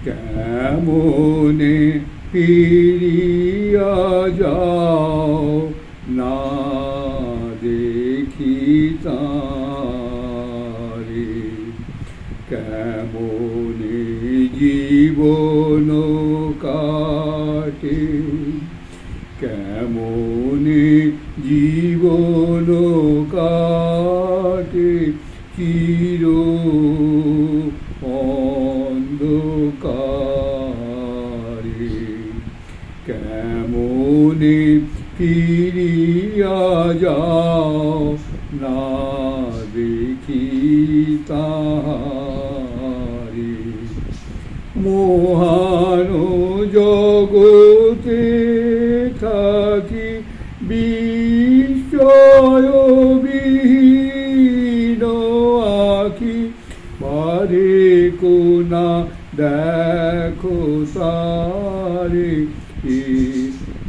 কেমনে ফিরিয়া যাও না দেখি তারে, কেমনে জীবন কাটে, কেমনে জীবন কাটে চির অন্ধকারে, কেমনে ফিরিয়া যাও না দেখি তারে। মহান জগতে থাকি বিস্ময়বিহীন আখি, পারে কোনা দেখো তারে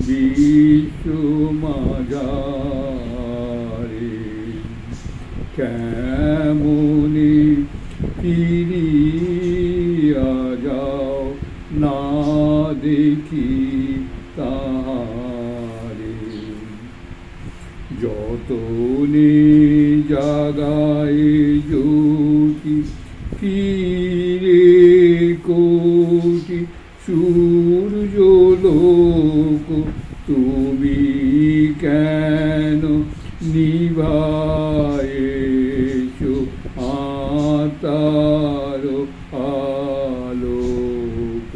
বিশ্ব মাঝারে, কেমনে ফিরিয়া যাও না দেখি তারে। যতনে জাগায় জ্যোতি ফিরে কোটি সূর্য লোক, তুমি কেন নিভায়েছো আতার আলোক,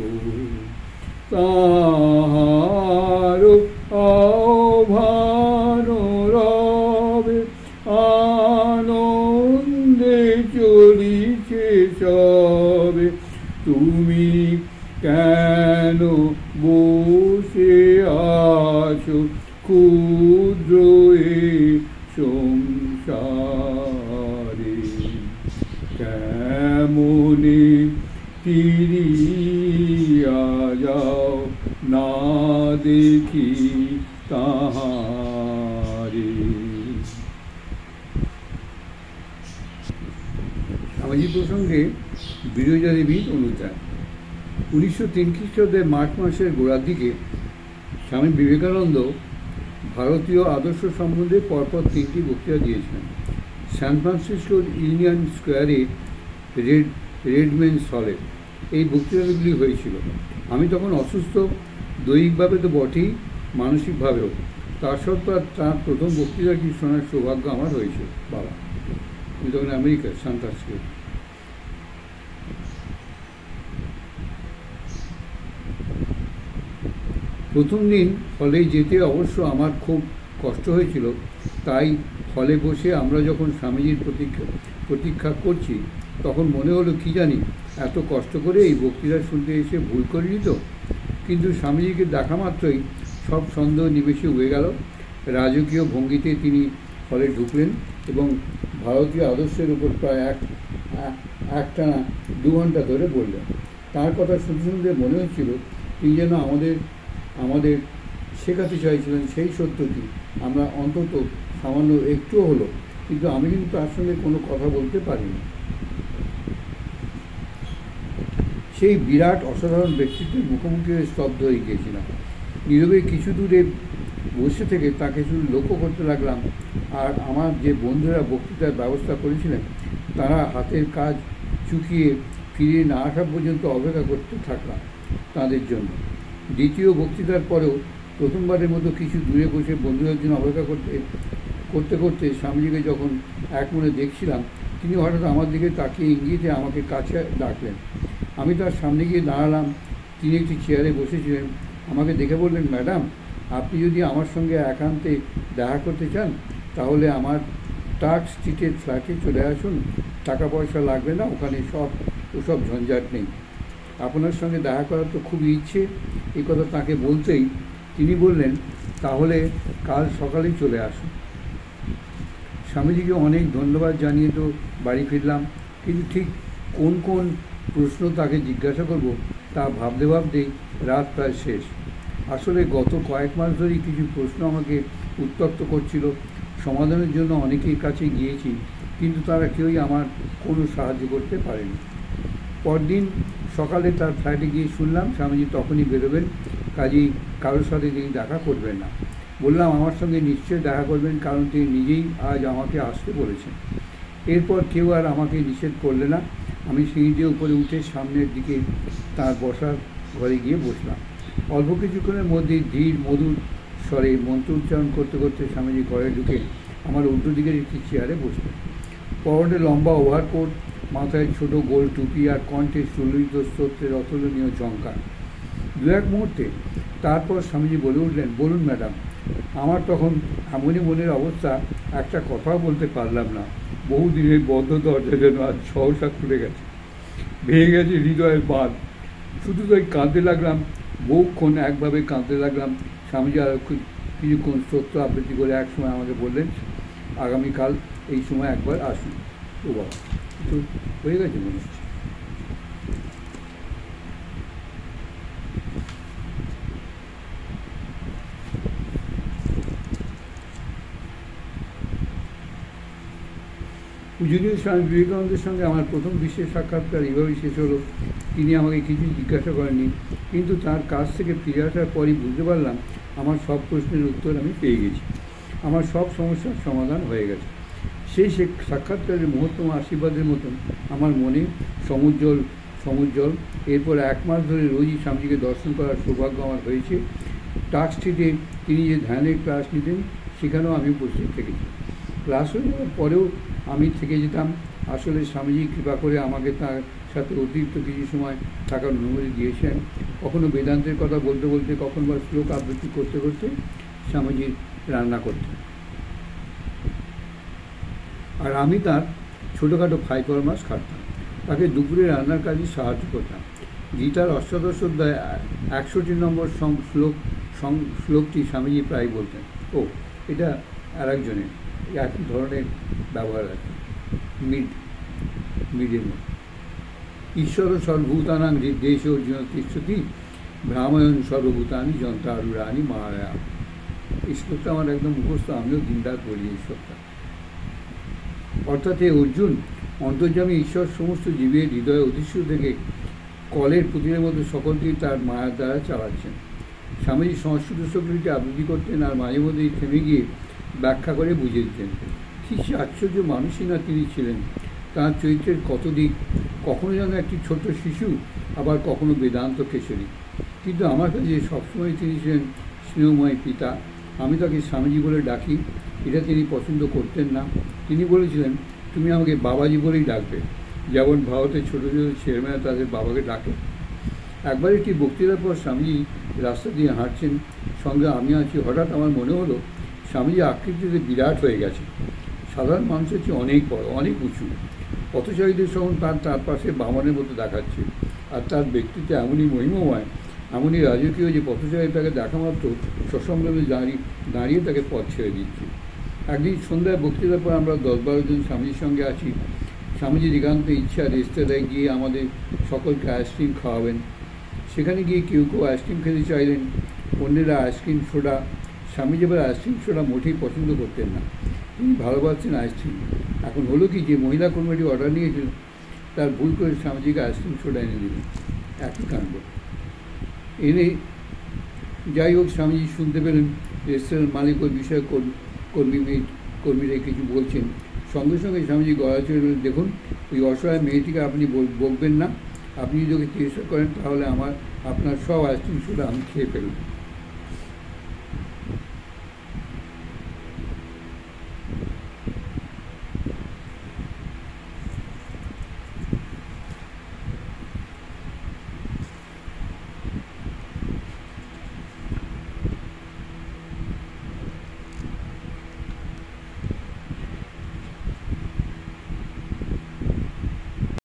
তাহার আহ্বান রবে আনন্দে চলিছে সবে, তুমি কেন বসে আছো ক্ষুদ্র এ সংসারে, কেমনে ফিরিয়া যাও না দেখি তাহারে। সামাজিক প্রসঙ্গে বিরজা দেবীর অনুদান। 1903 খ্রিস্টাব্দের মার্চ মাসের গোড়ার দিকে স্বামী বিবেকানন্দ ভারতীয় আদর্শ সম্বন্ধে পরপর 3টি বক্তৃতা দিয়েছিলেন। সান ফ্রান্সিসকোর ইউনিয়ন স্কোয়ারে রেডম্যানস হলে এই বক্তৃতাগুলি হয়েছিল। আমি তখন অসুস্থ, দৈহিকভাবে তো বটেই, মানসিকভাবেও। তার সত্ত্বেও তার প্রথম বক্তৃতাটি শোনার সৌভাগ্য আমার হয়েছে। বাবা, আমি তখন আমেরিকা, সান ফ্রান্সিসকো। প্রথম দিন হলে যেতে অবশ্য আমার খুব কষ্ট হয়েছিল। তাই হলে বসে আমরা যখন স্বামীজির প্রতীক্ষা করছি, তখন মনে হলো কি জানি এত কষ্ট করে এই বক্তৃতা শুনতে এসে ভুল করিনি তো। কিন্তু স্বামীজিকে দেখা মাত্রই সব সন্দেহ নিমেষে উড়ে গেল। রাজকীয় ভঙ্গিতে তিনি হলে ঢুকলেন এবং ভারতীয় আদর্শের উপর প্রায় একটানা 2 ঘন্টা ধরে বললেন। তার কথা শুনতে শুনতে মনে হচ্ছিল তিনি যেন আমাদের শেখাতে চাইছিলেন সেই সত্যটি আমরা অন্তত সামান্য একটুও হলো, কিন্তু আমি কিন্তু তার সঙ্গে কোনো কথা বলতে পারিনি। সেই বিরাট অসাধারণ ব্যক্তিত্বের মুখোমুখি হয়ে স্তব্ধ হয়ে গিয়েছিলাম। নীরবে কিছু দূরে বসে থেকে তাকে শুধু লক্ষ্য করতে লাগলাম। আর আমার যে বন্ধুরা বক্তৃতার ব্যবস্থা করেছিলেন, তারা হাতের কাজ চুকিয়ে ফিরে না আসা পর্যন্ত অপেক্ষা করতে থাকলাম তাদের জন্য। দ্বিতীয় বক্তৃতার পরেও প্রথমবারের মতো কিছু দূরে বসে বন্ধুদের জন্য অপেক্ষা করতে করতে স্বামীজিকে যখন এক মনে দেখছিলাম, তিনি হঠাৎ আমার দিকে তাকিয়ে ইঙ্গিতে আমাকে কাছে ডাকলেন। আমি তার সামনে গিয়ে দাঁড়ালাম। তিনি একটি চেয়ারে বসেছিলেন। আমাকে দেখে বললেন, ম্যাডাম, আপনি যদি আমার সঙ্গে একান্তে দেখা করতে চান তাহলে আমার টার্ক স্ট্রিটের ফ্ল্যাটে চলে আসুন। টাকা পয়সা লাগবে না, ওখানে ওসব ঝঞ্ঝাট নেই। আপনার সঙ্গে দেখা করার তো খুবই ইচ্ছে। এই কথা তাকে বলতেই তিনি বললেন, তাহলে কাল সকালেই চলে আসুন। স্বামীজিকে অনেক ধন্যবাদ জানিয়ে তো বাড়ি ফিরলাম, কিন্তু ঠিক কোন কোন প্রশ্ন তাকে জিজ্ঞাসা করব তা ভাবতে ভাবতেই রাত প্রায় শেষ। আসলে গত কয়েক মাস ধরেই কিছু প্রশ্ন আমাকে উত্তপ্ত করছিল। সমাধানের জন্য অনেকের কাছে গিয়েছি, কিন্তু তারা কেউই আমার কোনো সাহায্য করতে পারেনি। পরদিন সকালে তার ফ্ল্যাটে গিয়ে শুনলাম স্বামীজি তখনই বেরোবেন, কাজেই কারোর সাথে তিনি দেখা করবেন না। বললাম আমার সঙ্গে নিশ্চয় দেখা করবেন, কারণ তিনি নিজেই আজ আমাকে আসতে বলেছেন। এরপর কেউ আর আমাকে নিষেধ করলে না। আমি সিঁড়ি দিয়ে উপরে উঠে সামনের দিকে তার বসার ঘরে গিয়ে বসলাম। অল্প কিছুক্ষণের মধ্যেই ধীর মধুর স্বরে মন্ত্র উচ্চারণ করতে করতে স্বামীজি ঘরে ঢুকে আমার উল্টো দিকের একটি চেয়ারে বসলেন। পরনে লম্বা ওভারকোট, মাথায় ছোট গোল টুপি আর কণ্ঠে সুললিত স্তোত্রের অতুলনীয় ঝঙ্কার। দু এক মুহূর্তে তারপর স্বামীজি বলে উঠলেন, বলুন ম্যাডাম। আমার তখন এমনই মনের অবস্থা, একটা কথাও বলতে পারলাম না। বহুদিনের বদ্ধ দরজা যেন আজ সহসা খুলে গেছে, ভেঙে গেছে হৃদয়ের বাঁধ। শুধু তাই কাঁদতে লাগলাম, বহুক্ষণ একভাবে কাঁদতে লাগলাম। স্বামীজি আর কিছুক্ষণ স্তোত্র আবৃত্তি করে এক সময় আমাকে বললেন, আগামীকাল এই সময় একবার আসুন। ও বাবা, তো হয়ে গেছে মনে হচ্ছে। পূজনীয় স্বামী বিবেকানন্দের সঙ্গে আমার প্রথম বিশেষ সাক্ষাৎকার এভাবেই শেষ হলো। তিনি আমাকে কিছুই জিজ্ঞাসা করেননি, কিন্তু তার কাছ থেকে ফিরে আসার পরই বুঝতে পারলাম আমার সব প্রশ্নের উত্তর আমি পেয়ে গেছি, আমার সব সমস্যার সমাধান হয়ে গেছে। সেই সাক্ষাৎকারের মহত্তম আশীর্বাদের মতন আমার মনে সমুজ্জ্বল। এরপর 1 মাস ধরে রোজই স্বামীজিকে দর্শন করার সৌভাগ্য আমার হয়েছে। টার্ক স্ট্রিটে তিনি যে ধ্যানের ক্লাস নিতেন সেখানেও আমি উপস্থিত থেকেছি। ক্লাস হয়ে যাওয়ার পরেও আমি থেকে যেতাম। আসলে স্বামীজি কৃপা করে আমাকে তার সাথে অতিরিক্ত কিছু সময় থাকার অনুমতি দিয়েছেন। কখনো বেদান্তের কথা বলতে বলতে, কখনো বা শ্লোক আবৃত্তি করতে করতে স্বামীজি রান্না করতেন, আর আমি তার ছোটোখাটো ফাইকরমাস খাটতাম। তাকে দুপুরে রান্নার কাজে সাহায্য করতাম। গীতার অষ্টাদশ অধ্যায় 61 নম্বর শ্লোকটি স্বামীজি প্রায় বলতেন। ও, এটা আর একজনের একই ধরনের ব্যবহার আছে, মিডের মধ্যে। ঈশ্বর সর্বভূতানাং দেশ অর্জুন তিষ্ঠতি ভ্রামায়ণ সর্বভূতানি যন্ত্রারূঢ়ানি মায়া। এই শ্লোকটা আমার একদম মুখস্থ, আমিও দিনরাত বলি এই শ্লোকটা। অর্থাৎ এই অর্জুন, অন্তর্যামী ঈশ্বর সমস্ত জীবের হৃদয়ে অধিষ্ঠিত থেকে কলের পুতুলের মতো সকলকেই তার মায়ার দ্বারা চালাচ্ছেন। স্বামীজি সংস্কৃত শ্লোকটিকে আবৃত্তি করতেন আর মাঝে মধ্যেই থেমে গিয়ে ব্যাখ্যা করে বুঝিয়ে দিতেন। কী সে আশ্চর্য মানুষই না তিনি ছিলেন! তাঁর চরিত্রের কত দিক, কখনো যেন একটি ছোট্ট শিশু, আবার কখনো বেদান্ত কেশরী। কিন্তু আমার কাছে সবসময় তিনি ছিলেন স্নেহময় পিতা। আমি তাকে স্বামীজি বলে ডাকি, এটা তিনি পছন্দ করতেন না। তিনি বলেছিলেন, তুমি আমাকে বাবাজি বলেই ডাকবে, যেমন ভারতের ছোটো ছোটো ছেলেমেয়েরা তাদের বাবাকে ডাকে। একবার একটি বক্তৃতার পর স্বামীজি রাস্তা দিয়ে হাঁটছেন, সঙ্গে আমি আছি। হঠাৎ আমার মনে হলো স্বামীজি আকৃতিতে বিরাট হয়ে গেছে, সাধারণ মানুষের চেয়ে অনেক বড়, অনেক উঁচু। পথচারীদের সঙ্গে তার পাশে বামনের মতো দেখাচ্ছে, আর তার ব্যক্তিত্ব এমনই মহিমময়, এমনই রাজকীয় যে পথচারী তাকে দেখা মাত্র সসম্ভ্রমে দাঁড়িয়ে তাকে পথ ছেড়ে দিচ্ছে। একদিন সন্ধ্যায় বক্তৃতার পর আমরা 10-12 জন স্বামীজির সঙ্গে আছি। স্বামীজির একান্ত ইচ্ছা রেস্তোরাঁয় গিয়ে আমাদের সকলকে আইসক্রিম খাওয়াবেন। সেখানে গিয়ে কেউ কেউ আইসক্রিম খেতে চাইলেন, অন্যেরা আইসক্রিম সোডা। স্বামীজি এবার আইসক্রিম সোডা মোটেই পছন্দ করতেন না, তিনি ভালোবাসতেন আইসক্রিম। এখন হলো কি, যে মহিলা কর্মীটি অর্ডার নিয়েছিল তার ভুল করে স্বামীজিকে আইসক্রিম সোডা এনে দিলেন। একই কাণ্ড। এনে যাই হোক, স্বামীজি শুনতে পেলেন রেস্তোরাঁর মালিক ওই বিষয়ে কর্মীরা কিছু বলছেন। সঙ্গে সঙ্গে স্বামীজি গলা চড়ে বলেন, দেখুন, ওই অসহায় মেয়েটিকে আপনি বকবেন না। আপনি যদি ওকে তিরস্কার করেন তাহলে আপনার সব আইসক্রিম সোডা আমি খেয়ে ফেলব।